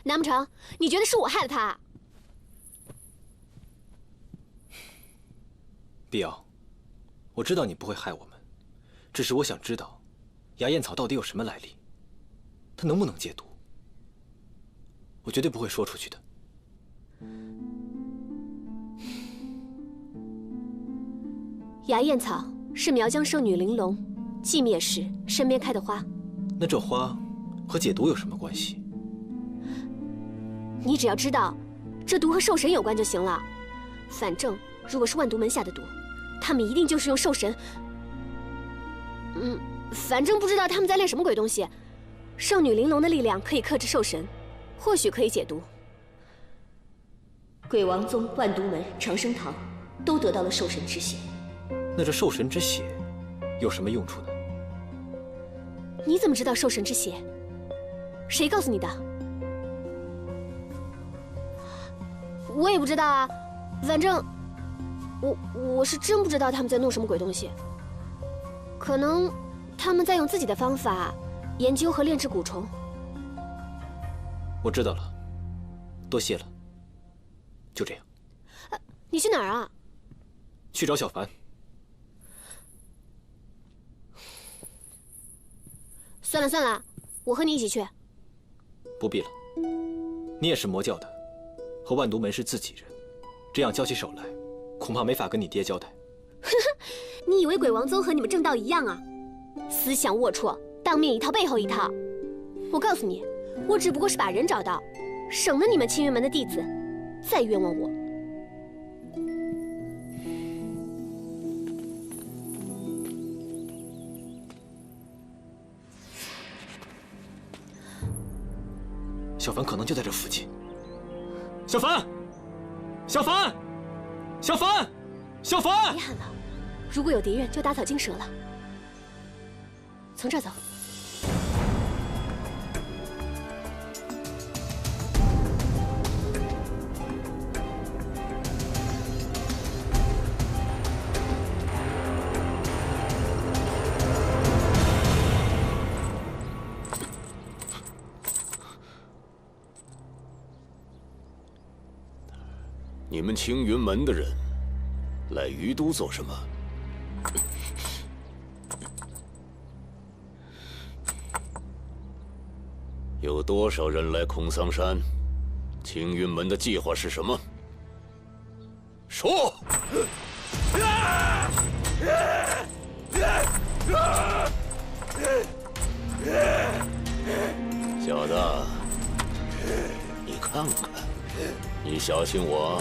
难不成你觉得是我害了他？碧瑶，我知道你不会害我们，只是我想知道，牙燕草到底有什么来历，它能不能解毒？我绝对不会说出去的。牙燕草是苗疆圣女玲珑寂灭时身边开的花。那这花和解毒有什么关系？你只要知道，这毒和兽神有关就行了。反正如果是万毒门下的毒，他们一定就是用兽神。反正不知道他们在练什么鬼东西。圣女玲珑的力量可以克制兽神，或许可以解毒。鬼王宗、万毒门、长生堂都得到了兽神之血。那这兽神之血有什么用处呢？你怎么知道兽神之血？谁告诉你的？我也不知道啊，反正我是真不知道他们在弄什么鬼东西。可能他们在用自己的方法研究和炼制蛊虫。我知道了，多谢了。就这样。你去哪儿啊？去找小凡。算了算了，我和你一起去。不必了，你也是魔教的，和万毒门是自己人，这样交起手来，恐怕没法跟你爹交代。你以为鬼王宗和你们正道一样啊？思想龌龊，当面一套背后一套。我告诉你，我只不过是把人找到，省得你们青云门的弟子再冤枉我。小凡可能就在这附近。小凡，小凡，小凡，小凡！别喊了，如果有敌人就打草惊蛇了。从这儿走。你们青云门的人来于都做什么？有多少人来孔桑山？青云门的计划是什么？说！小子，你看看，你小心我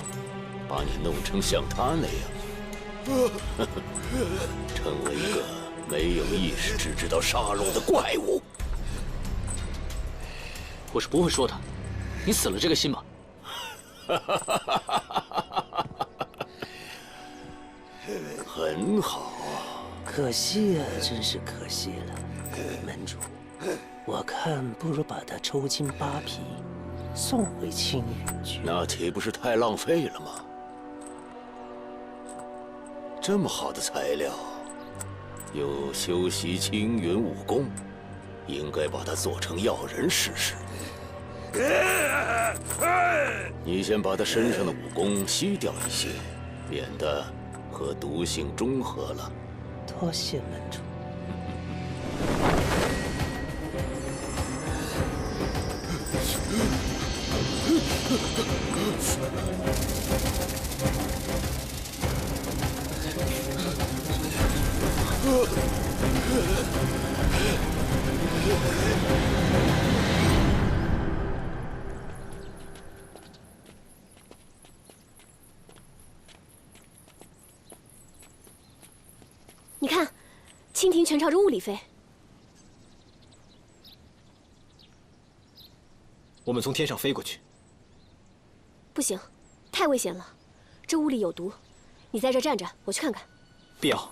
把你弄成像他那样，成为一个没有意识、只知道杀戮的怪物。我是不会说的，你死了这个心吧。很好，可惜啊，真是可惜了，门主。我看不如把他抽筋扒皮，送回青云去。那岂不是太浪费了吗？这么好的材料，又修习青云武功，应该把它做成药人试试。你先把他身上的武功吸掉一些，免得和毒性中和了。多谢门主。你看，蜻蜓全朝着雾里飞。我们从天上飞过去。不行，太危险了，这雾里有毒。你在这站着，我去看看。必要。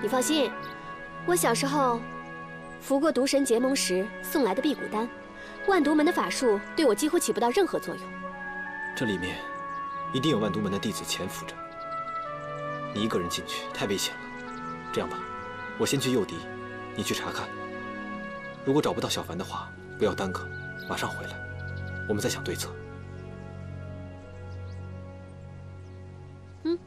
你放心，我小时候服过毒神结盟时送来的辟谷丹，万毒门的法术对我几乎起不到任何作用。这里面一定有万毒门的弟子潜伏着。你一个人进去太危险了。这样吧，我先去诱敌，你去查看。如果找不到小凡的话，不要耽搁，马上回来，我们再想对策。嗯。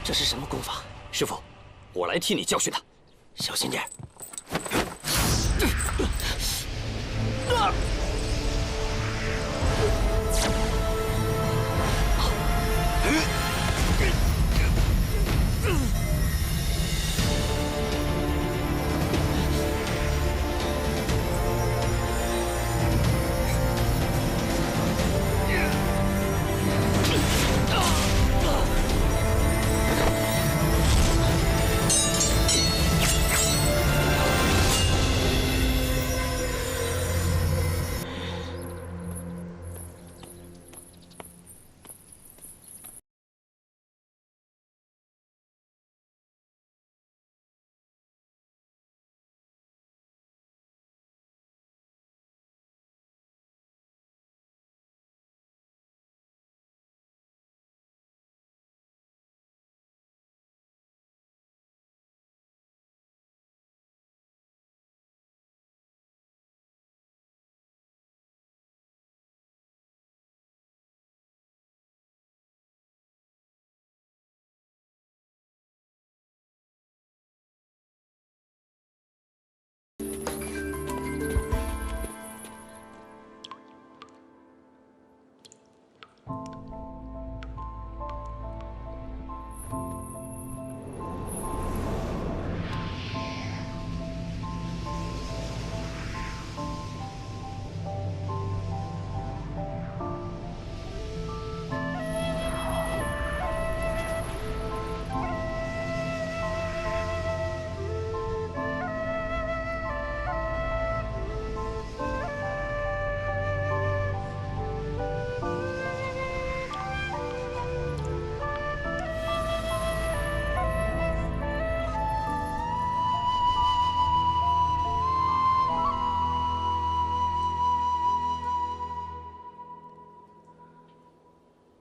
这是什么功法？师傅，我来替你教训他。小心点。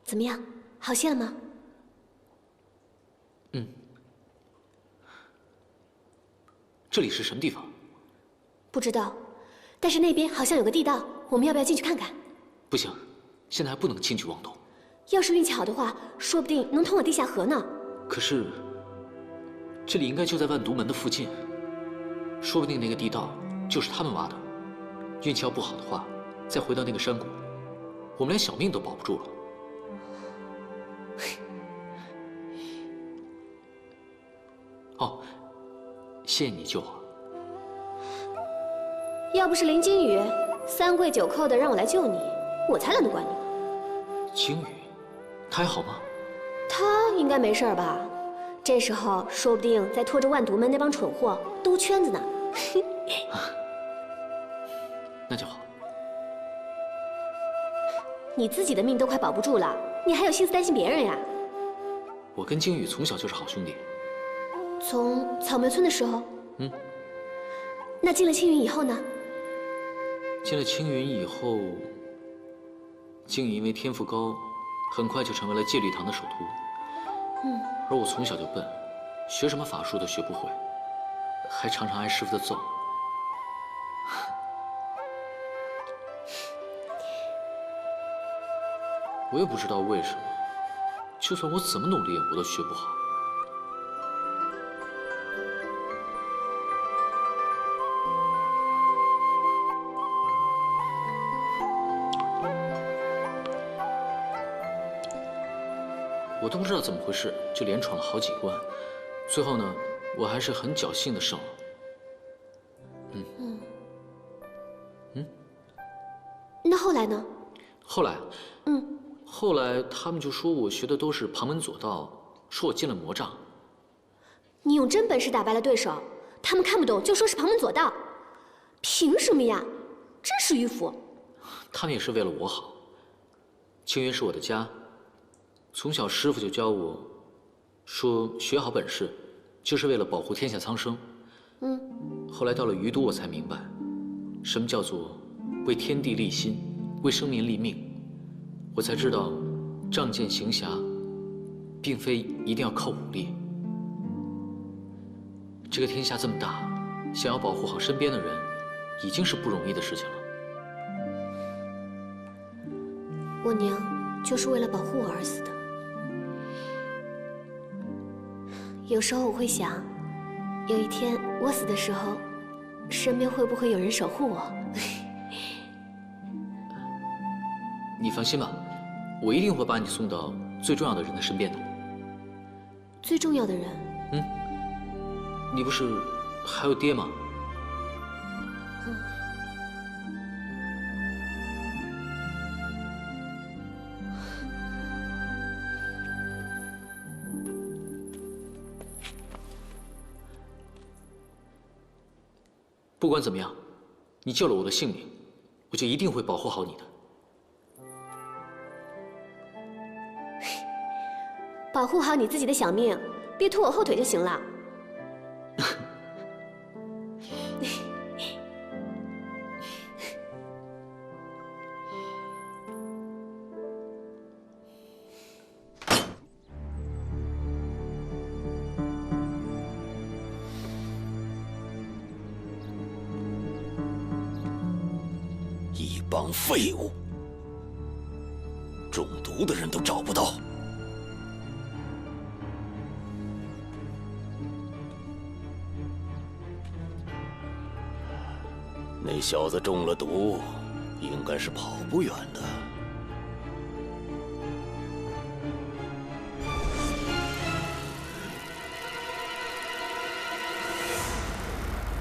怎么样，好些了吗？这里是什么地方？不知道，但是那边好像有个地道，我们要不要进去看看？不行，现在还不能轻举妄动。要是运气好的话，说不定能通往地下河呢。可是，这里应该就在万毒门的附近，说不定那个地道就是他们挖的。运气要不好的话，再回到那个山谷，我们连小命都保不住了。哦，谢谢你救我。要不是林金羽3跪9叩的让我来救你，我才懒得管你呢。青羽，他还好吗？他应该没事吧？这时候说不定在拖着万毒门那帮蠢货兜圈子呢。那就好。你自己的命都快保不住了，你还有心思担心别人呀？我跟鲸鱼从小就是好兄弟。从草莓村的时候，那进了青云以后呢？进了青云以后，鲸鱼因为天赋高，很快就成为了戒律堂的首徒。而我从小就笨，学什么法术都学不会，还常常挨师傅的揍。我也不知道为什么，就算我怎么努力，我都学不好。我都不知道怎么回事，就连闯了好几关，最后呢，我还是很侥幸的胜了。那后来呢？后来，后来他们就说我学的都是旁门左道，说我进了魔障。你用真本事打败了对手，他们看不懂就说是旁门左道，凭什么呀？真是迂腐。他们也是为了我好。青云是我的家，从小师傅就教我，说学好本事，就是为了保护天下苍生。后来到了余都，我才明白，什么叫做为天地立心，为生民立命。我才知道，仗剑行侠，并非一定要靠武力。这个天下这么大，想要保护好身边的人，已经是不容易的事情了。我娘就是为了保护我而死的。有时候我会想，有一天我死的时候，身边会不会有人守护我？你放心吧，我一定会把你送到最重要的人的身边的。最重要的人？你不是还有爹吗？不管怎么样，你救了我的性命，我就一定会保护好你的。保护好你自己的小命，别拖我后腿就行了。一帮废物，中毒的人都找不到。那小子中了毒，应该是跑不远的。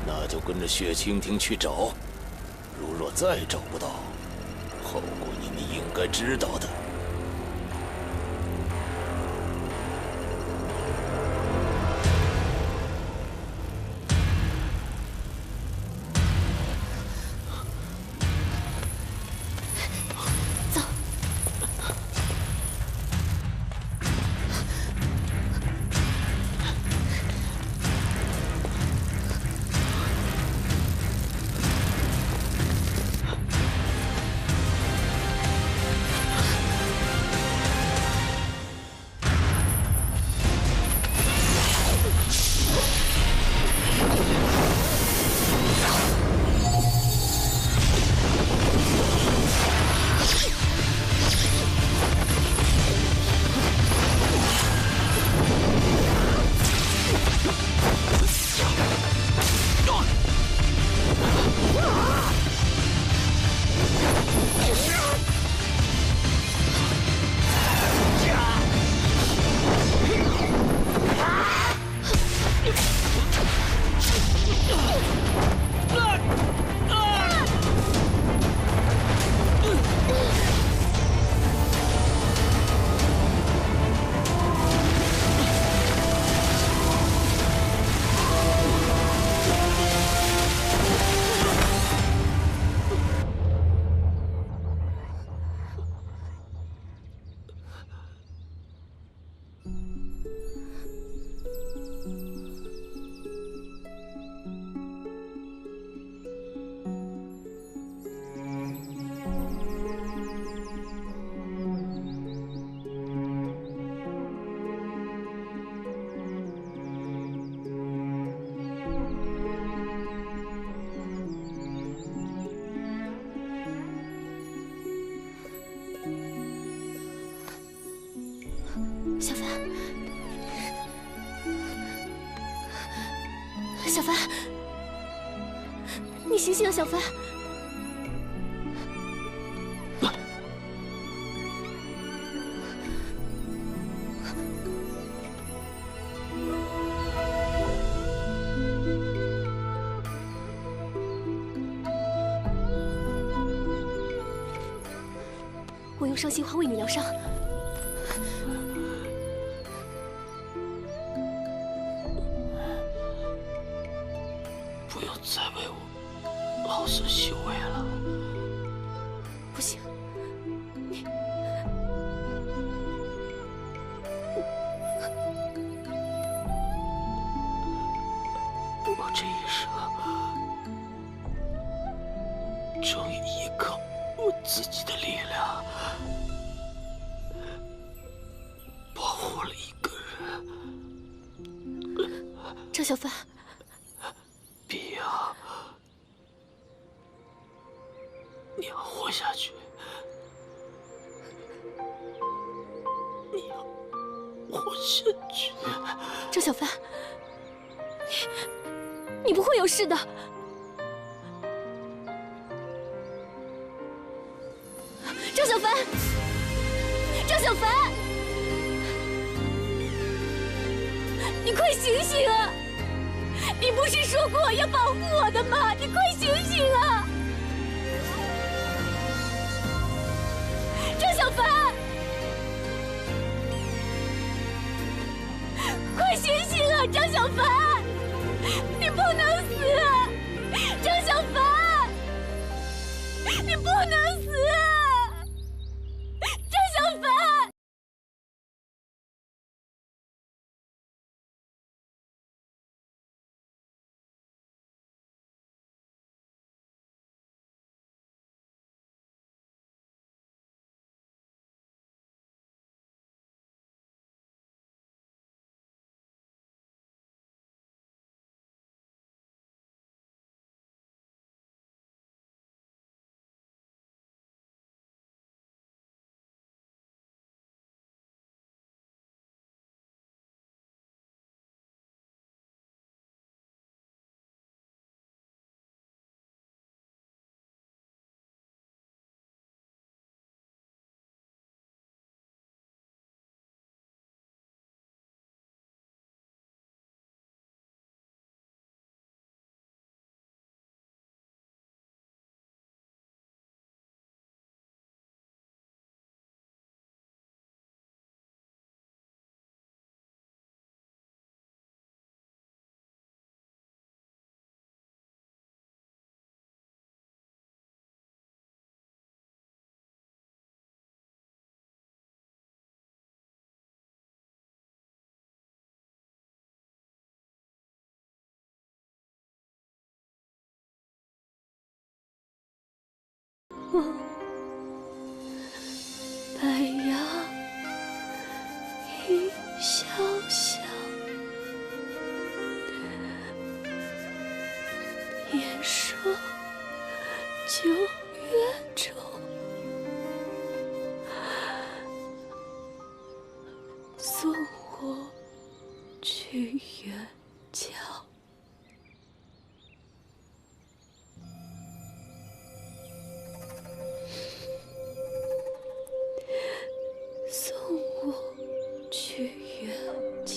那就跟着血蜻蜓去找。如若再找不到，后果你们应该知道的。小凡，小凡，你醒醒啊，小凡！我用伤心花为你疗伤。不要再为我好生修为了。不行，我这一生终于依靠我自己的力量保护了一个人。张小凡，碧瑶，你要活下去，你要活下去。张小凡，你不会有事的。张小凡，张小凡，你快醒醒啊！你不是说过要保护我的吗？你快醒醒啊！张小凡，快醒醒啊！张小凡，你不能死啊！张小凡，你不能死啊！张小凡。白杨雨潇潇，别说9月中，送我去远郊。送我去远郊。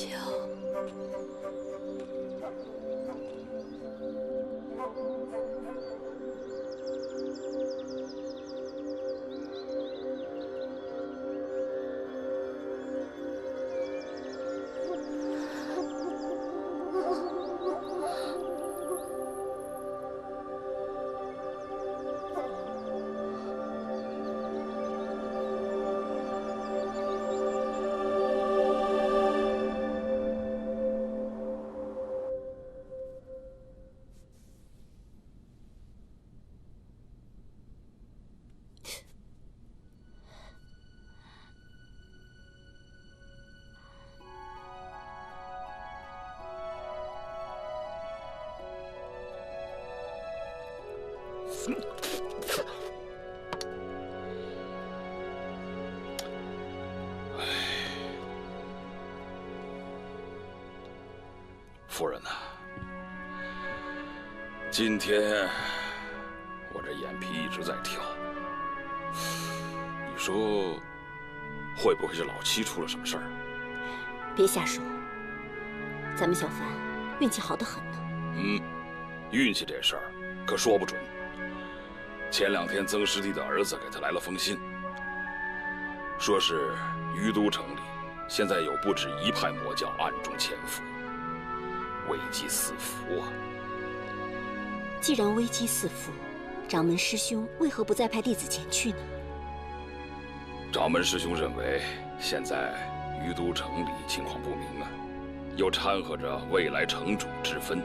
夫人呐，今天我这眼皮一直在跳。你说，会不会是老七出了什么事儿？别瞎说，咱们小凡运气好得很呢。运气这事儿可说不准。前2天曾师弟的儿子给他来了封信，说是于都城里现在有不止1派魔教暗中潜伏，危机四伏啊！既然危机四伏，掌门师兄为何不再派弟子前去呢？掌门师兄认为，现在于都城里情况不明啊，又掺和着未来城主之分，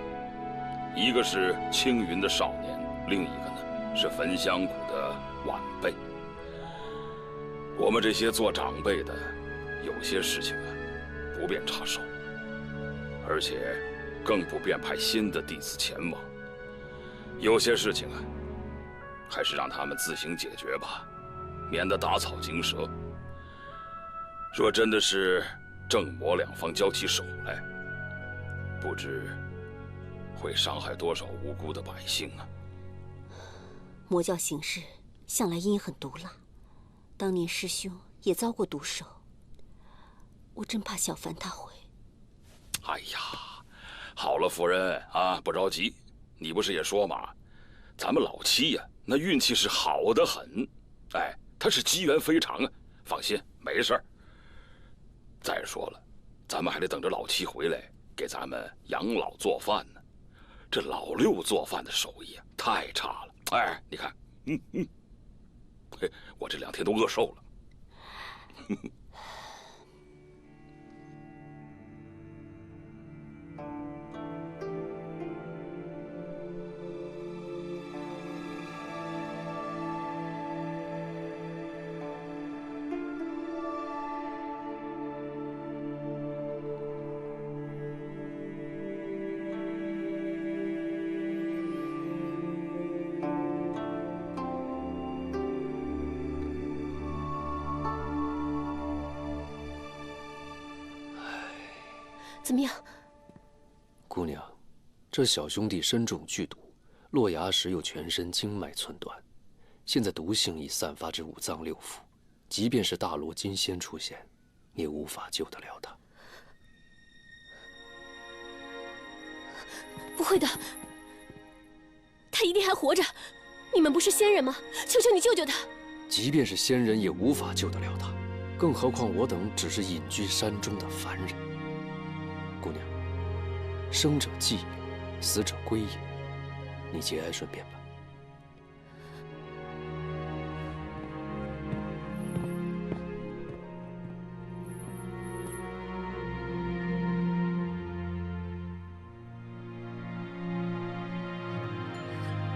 一个是青云的少年，另一个呢是焚香谷的晚辈。我们这些做长辈的，有些事情啊，不便插手，而且更不便派新的弟子前往。有些事情啊，还是让他们自行解决吧，免得打草惊蛇。若真的是正魔两方交起手来，不知会伤害多少无辜的百姓啊！魔教行事向来阴狠毒辣，当年师兄也遭过毒手，我真怕小凡他会……哎呀，好了，夫人啊，不着急。你不是也说嘛，咱们老七呀，那运气是好得很，哎，他是机缘非常啊。放心，没事儿。再说了，咱们还得等着老七回来给咱们养老做饭呢。这老六做饭的手艺啊，太差了。哎，你看，嘿，我这2天都饿瘦了。怎么样？姑娘，这小兄弟身中剧毒，落崖时又全身经脉寸断，现在毒性已散发至5脏6腑，即便是大罗金仙出现，也无法救得了他。不会的，他一定还活着。你们不是仙人吗？求求你救救他！即便是仙人，也无法救得了他，更何况我等只是隐居山中的凡人。姑娘，生者祭也，死者归也，你节哀顺变吧。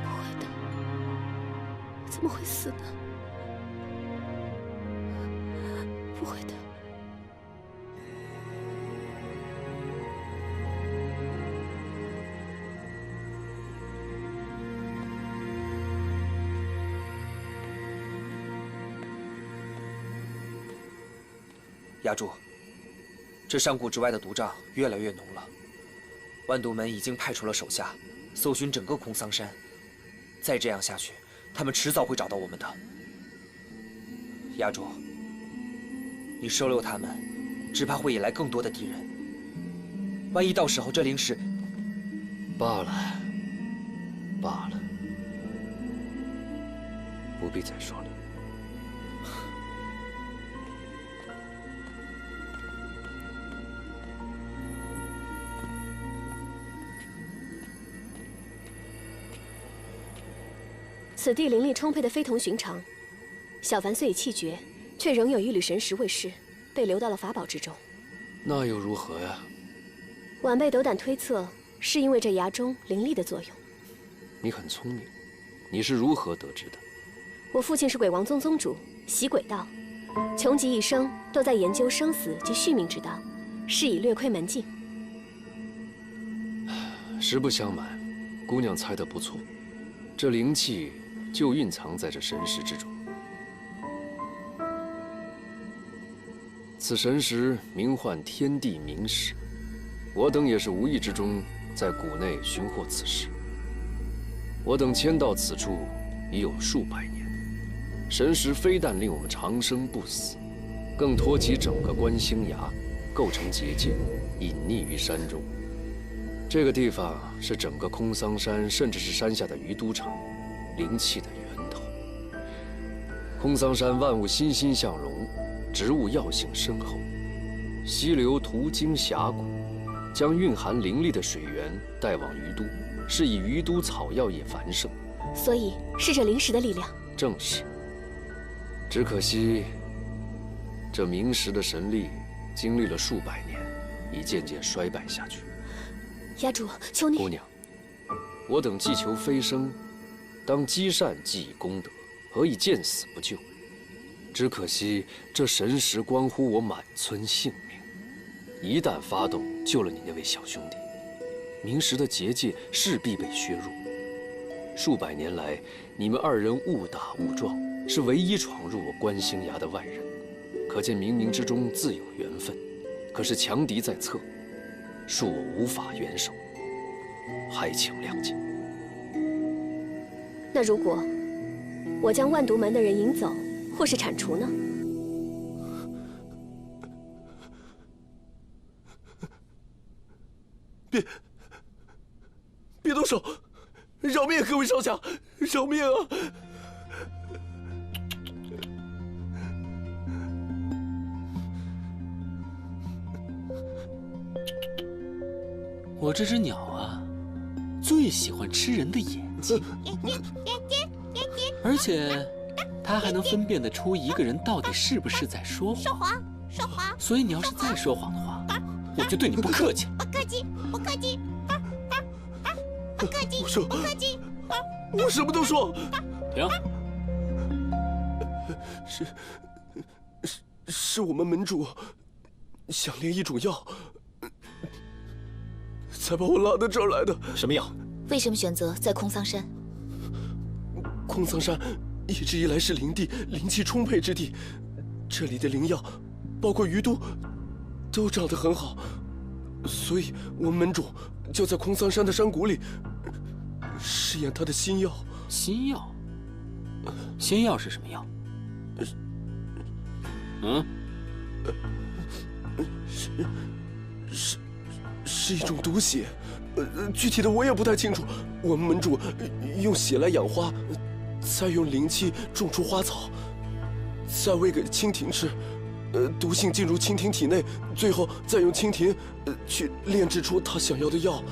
不会的，怎么会死呢？不会的。压住！这山谷之外的毒瘴越来越浓了，万毒门已经派出了手下搜寻整个空桑山。再这样下去，他们迟早会找到我们的。压住！你收留他们，只怕会引来更多的敌人。万一到时候这灵石……罢了，罢了，不必再说了。此地灵力充沛的非同寻常，小凡虽已气绝，却仍有一缕神识未施，被留到了法宝之中。那又如何呀？晚辈斗胆推测，是因为这崖中灵力的作用。你很聪明，你是如何得知的？我父亲是鬼王宗宗主，习鬼道，穷极一生都在研究生死及续命之道，是以略窥门径。实不相瞒，姑娘猜得不错，这灵气就蕴藏在这神石之中。此神石名唤天地明石，我等也是无意之中在谷内寻获此事。我等迁到此处已有数百年，神石非但令我们长生不死，更托起整个观星崖，构成结界，隐匿于山中。这个地方是整个空桑山，甚至是山下的于都城，灵气的源头。空桑山万物欣欣向荣，植物药性深厚，溪流途经峡谷，将蕴含灵力的水源带往于都，是以于都草药业繁盛。所以是这灵石的力量。正是。只可惜，这明石的神力经历了数百年，已渐渐衰败下去。崖主，求你。姑娘，我等既求飞升，当积善既以功德，何以见死不救？只可惜这神石关乎我满村性命，一旦发动，救了你那位小兄弟，明石的结界势必被削弱。数百年来，你们二人误打误撞，是唯一闯入我观星崖的外人，可见冥冥之中自有缘分。可是强敌在侧，恕我无法援手，还请谅解。那如果我将万毒门的人引走，或是铲除呢？别动手！饶命，各位少侠，饶命啊！我这只鸟啊，最喜欢吃人的眼睛，而且它还能分辨得出一个人到底是不是在说谎。说谎。所以你要是再说谎的话，我就对你不客气了。不客气，不客气，不客气，我说，不客气。我什么都说。停。是我们门主想炼一种药，才把我拉到这儿来的。什么药？为什么选择在空桑山？空桑山一直以来是灵地，灵气充沛之地，这里的灵药，包括鱼都，都长得很好，所以我们门主就在空桑山的山谷里试验他的新药。新药？新药是什么药？是一种毒血，具体的我也不太清楚。我们门主用血来养花，再用灵气种出花草，再喂给蜻蜓吃，毒性进入蜻蜓体内，最后再用蜻蜓去炼制出他想要的药。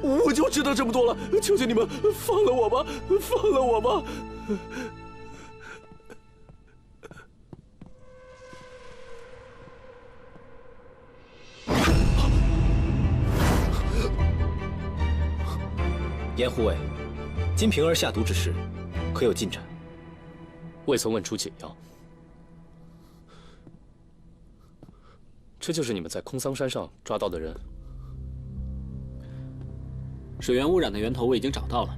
我就知道这么多了，求求你们放了我吧，放了我吧！严护卫，金瓶儿下毒之事，可有进展？未曾问出解药。这就是你们在空桑山上抓到的人？水源污染的源头我已经找到了，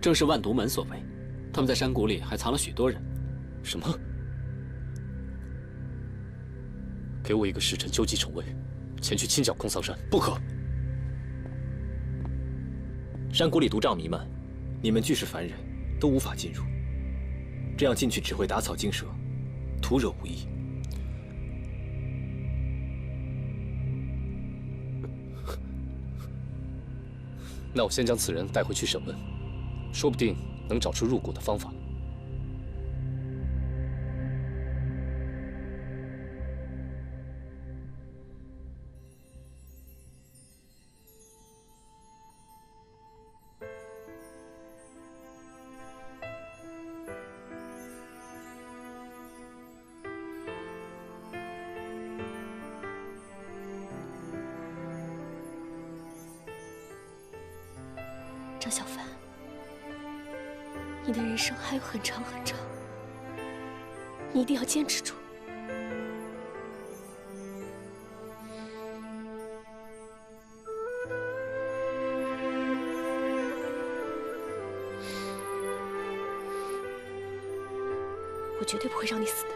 正是万毒门所为。他们在山谷里还藏了许多人。什么？给我一个时辰纠集城卫，前去清剿空桑山。不可！山谷里毒瘴弥漫，你们俱是凡人，都无法进入。这样进去只会打草惊蛇，徒惹无益。那我先将此人带回去审问，说不定能找出入谷的方法。张小凡，你的人生还有很长很长，你一定要坚持住。我绝对不会让你死的。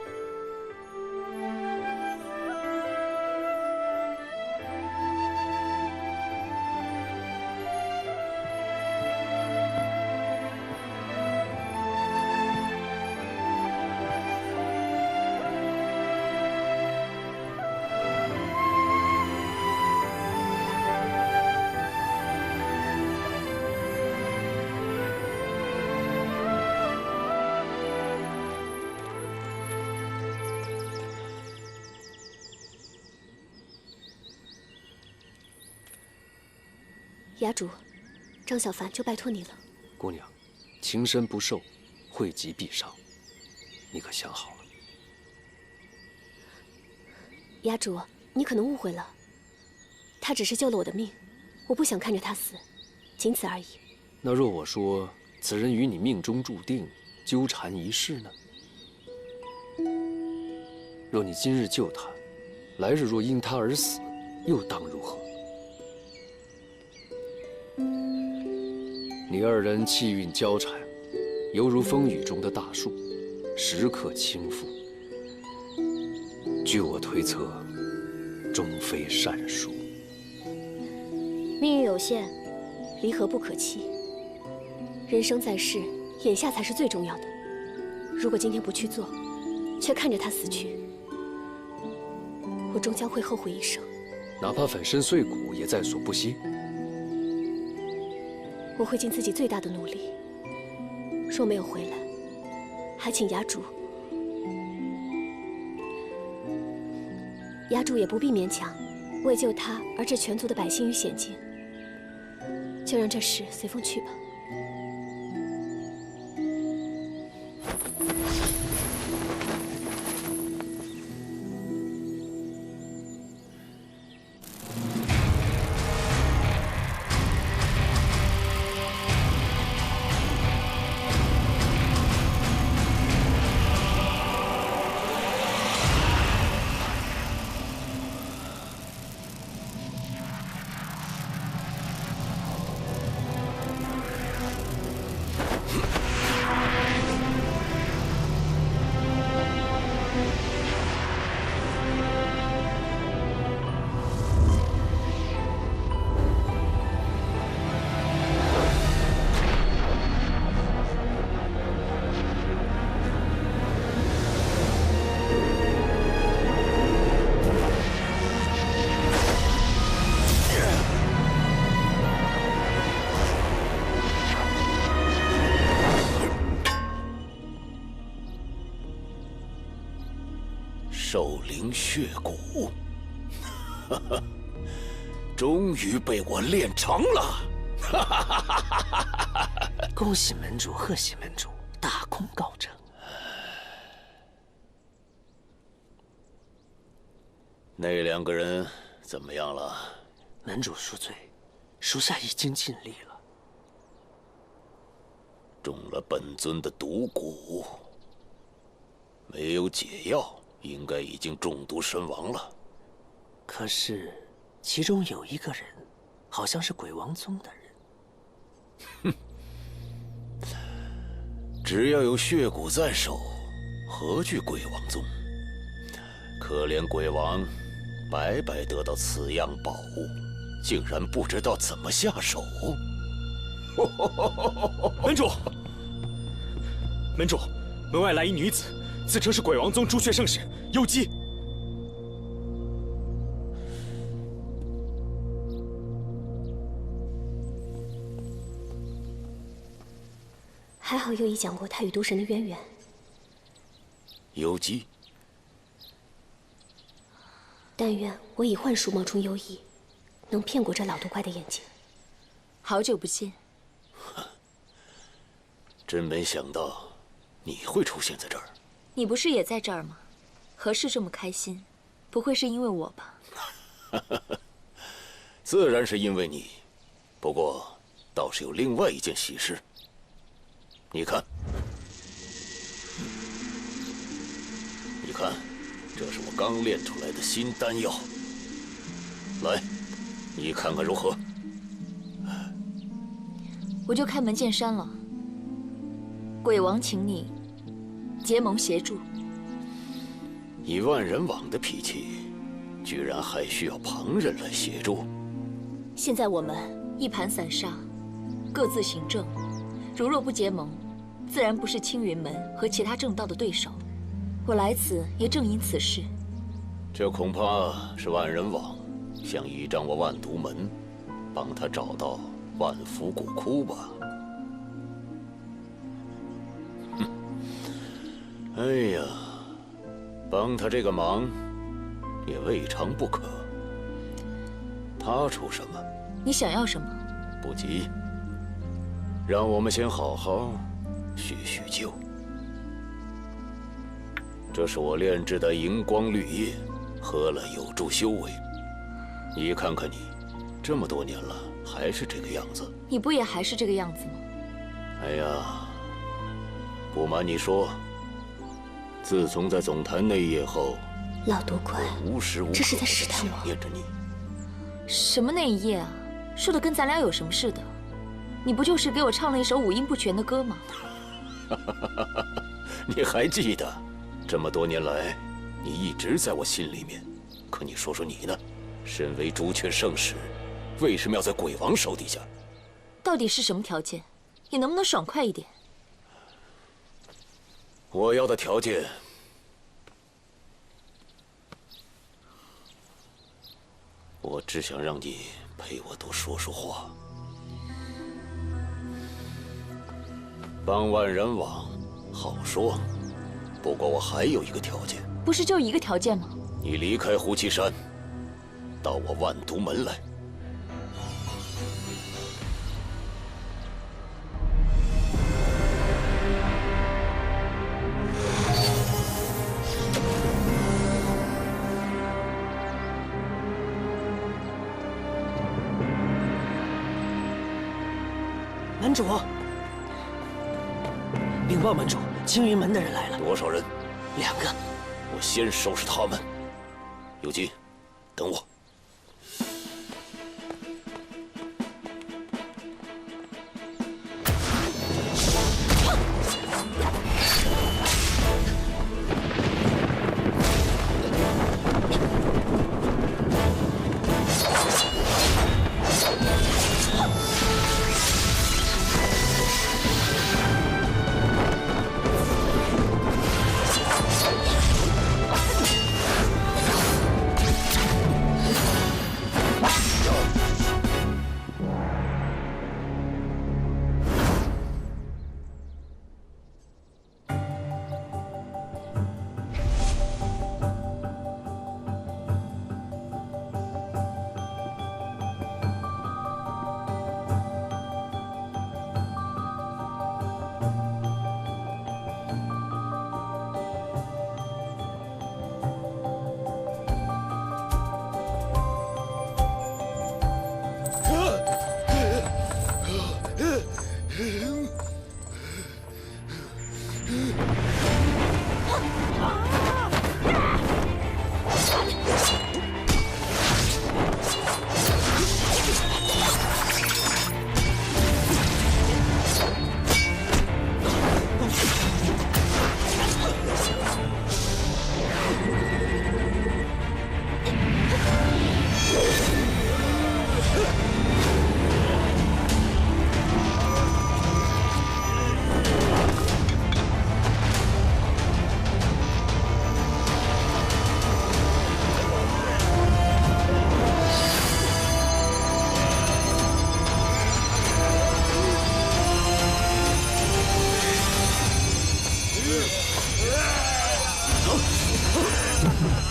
衙主，张小凡就拜托你了。姑娘，情深不寿，惠及必伤，你可想好了？衙主，你可能误会了，他只是救了我的命，我不想看着他死，仅此而已。那若我说此人与你命中注定，纠缠一世呢？若你今日救他，来日若因他而死，又当如何？你二人气运交缠，犹如风雨中的大树，时刻倾覆。据我推测，终非善书。命运有限，离合不可期。人生在世，眼下才是最重要的。如果今天不去做，却看着他死去，我终将会后悔一生。哪怕粉身碎骨，也在所不惜。我会尽自己最大的努力。若没有回来，还请衙主也不必勉强，为救他而置全族的百姓于险境。就让这事随风去吧。兽灵血骨，哈哈，终于被我练成了！哈哈哈哈哈哈！恭喜门主，贺喜门主，大功告成。那两个人怎么样了？门主恕罪，属下已经尽力了。中了本尊的毒蛊，没有解药。 应该已经中毒身亡了。可是，其中有一个人，好像是鬼王宗的人。哼，只要有血骨在手，何惧鬼王宗？可怜鬼王，白白得到此样宝物，竟然不知道怎么下手。门主，门主，门外来一女子。 自称是鬼王宗朱雀圣使幽姬，还好右一讲过他与毒神的渊源。幽姬，但愿我以幻术冒充幽羿，能骗过这老毒怪的眼睛。好久不见，真没想到你会出现在这儿。 你不是也在这儿吗？何事这么开心？不会是因为我吧？自然是因为你，不过倒是有另外一件喜事。你看，你看，这是我刚炼出来的新丹药。来，你看看如何？我就开门见山了。鬼王请你。 结盟协助，以万人网的脾气，居然还需要旁人来协助。现在我们一盘散沙，各自行政。如若不结盟，自然不是青云门和其他正道的对手。我来此也正因此事。这恐怕是万人网想依仗我万毒门，帮他找到万福古窟吧。 哎呀，帮他这个忙，也未尝不可。他出什么？你想要什么？不急，让我们先好好叙叙旧。这是我炼制的荧光绿叶，喝了有助修为。你看看你，这么多年了，还是这个样子。你不也还是这个样子吗？哎呀，不瞒你说，自从在总坛那夜后，老毒鬼，无时无刻这是在试探我。想念着你。什么那一夜啊？说的跟咱俩有什么似的？你不就是给我唱了一首五音不全的歌吗？你还记得？这么多年来，你一直在我心里面。可你说说你呢？身为朱雀圣使，为什么要在鬼王手底下？到底是什么条件？你能不能爽快一点？我要的条件，我只想让你陪我多说说话。帮万人往，好说。不过我还有一个条件。不是就一个条件吗？你离开胡岐山，到我万毒门来。门主，禀报门主，青云门的人来了。多少人？2个。我先收拾他们。有基，等我。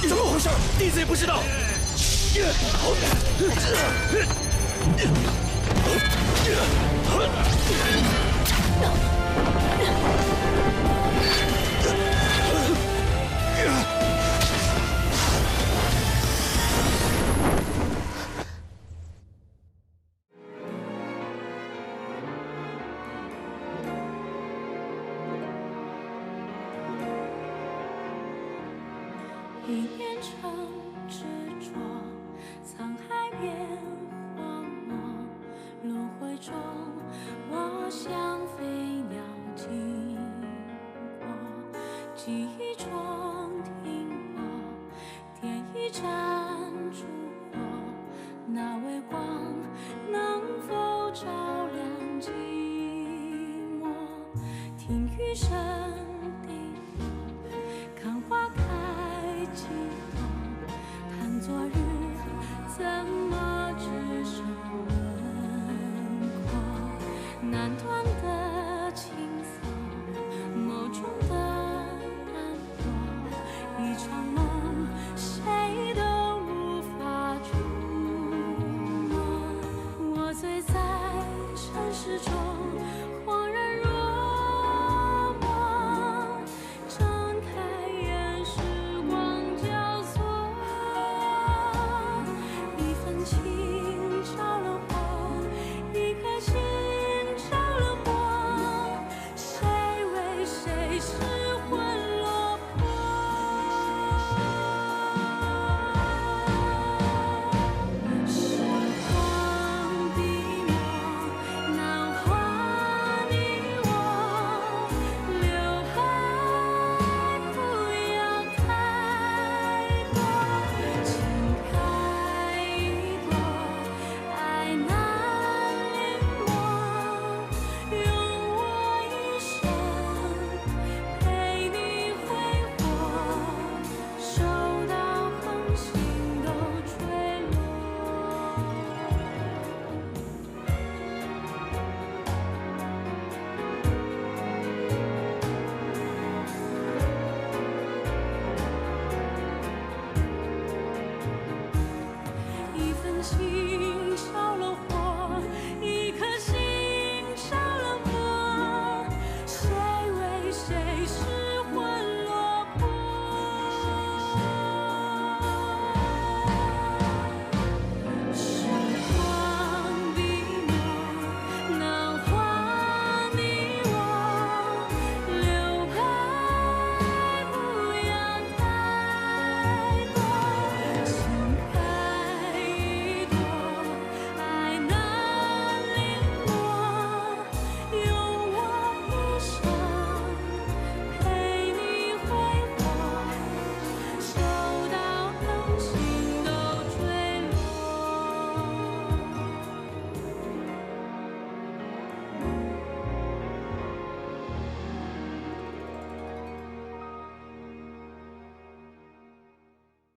怎么回事？弟子也不知道。一念成执着，沧海变荒漠，轮回中，我像飞鸟经过，记忆中停泊，点一盏烛火，那微光能否照亮寂寞？听雨声。